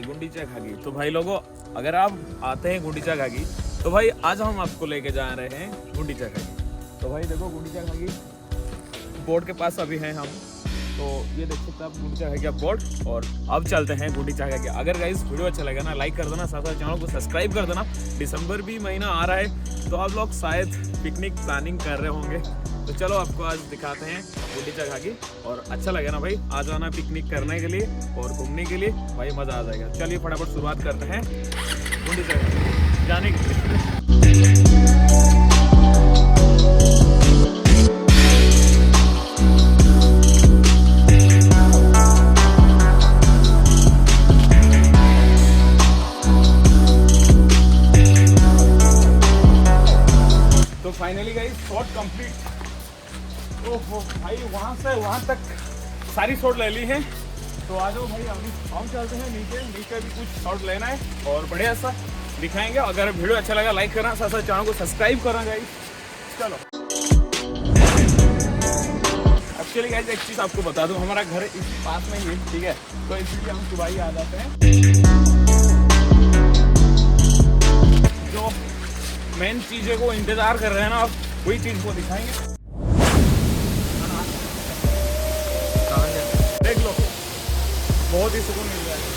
गुंडीचा घागी। तो भाई लोगों, अगर आप आते हैं गुंडीचा घागी तो भाई आज हम आपको लेके जा रहे हैं गुंडीचा घागी। तो भाई देखो गुंडीचा घागी बोर्ड के पास अभी हैं हम, तो ये देख सकते हैं आप गुंडीचा घागी बोर्ड। और अब चलते हैं गुंडीचा घागी। अगर गाइस वीडियो अच्छा लगा ना, लाइक कर देना, साथ साथ चैनल को सब्सक्राइब कर देना। दिसंबर भी महीना आ रहा है तो आप लोग शायद पिकनिक प्लानिंग कर रहे होंगे, तो चलो आपको आज दिखाते हैं गुंडीचा घागी। और अच्छा लगे ना भाई, आ जाना पिकनिक करने के लिए और घूमने के लिए, भाई मज़ा आ जाएगा। चलिए फटाफट शुरुआत करते हैं गुंडीचा घागी जाने के लिए। तो फाइनली गाइस शॉट कंप्लीट। ओहो भाई, वहाँ से वहाँ तक सारी शॉट ले ली है। तो आ जाओ भाई, अभी हम चलते हैं नीचे भी कुछ शॉट लेना है और बढ़िया सा दिखाएंगे। अगर वीडियो अच्छा लगा लाइक करना, साथ साथ चैनल को सब्सक्राइब करना गाइस। चलो एक्चुअली गाइस एक चीज़ आपको बता दूं, हमारा घर इस पास में ही है, ठीक है, तो इसलिए हम सुबह ही आ जाते हैं। जो मेन चीज़ें को इंतज़ार कर रहे हैं ना, आप वही चीज़ को दिखाएंगे। देख लो, बहुत ही सुकून मिल रहा है।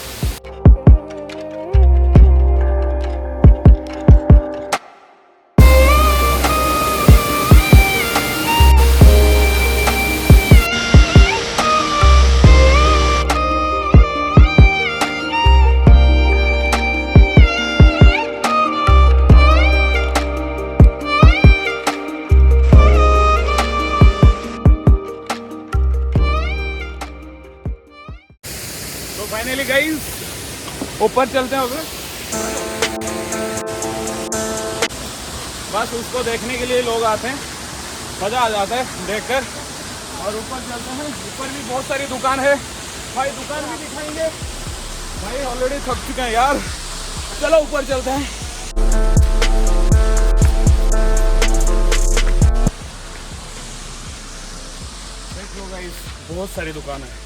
तो फाइनली गाइस ऊपर चलते हैं अगर, बस उसको देखने के लिए लोग आते हैं, मज़ा आ जाता है देखकर। और ऊपर चलते हैं, ऊपर भी बहुत सारी दुकान है भाई, दुकान भी दिखाएंगे। भाई ऑलरेडी थक चुके हैं यार, चलो ऊपर चलते हैं। देख लो गाइस, बहुत सारी दुकान है।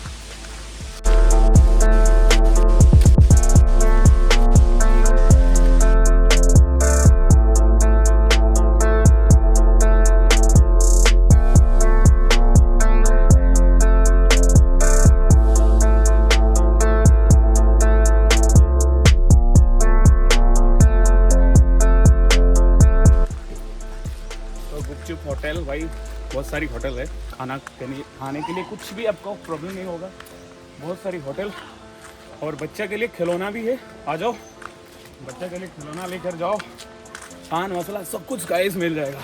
गुपचुप होटल भाई, बहुत सारी होटल है, खाने के लिए कुछ भी आपको प्रॉब्लम नहीं होगा। बहुत सारी होटल और बच्चा के लिए खिलौना भी है। आ जाओ, बच्चा के लिए खिलौना लेकर जाओ, पान मसाला सब कुछ गाइस मिल जाएगा।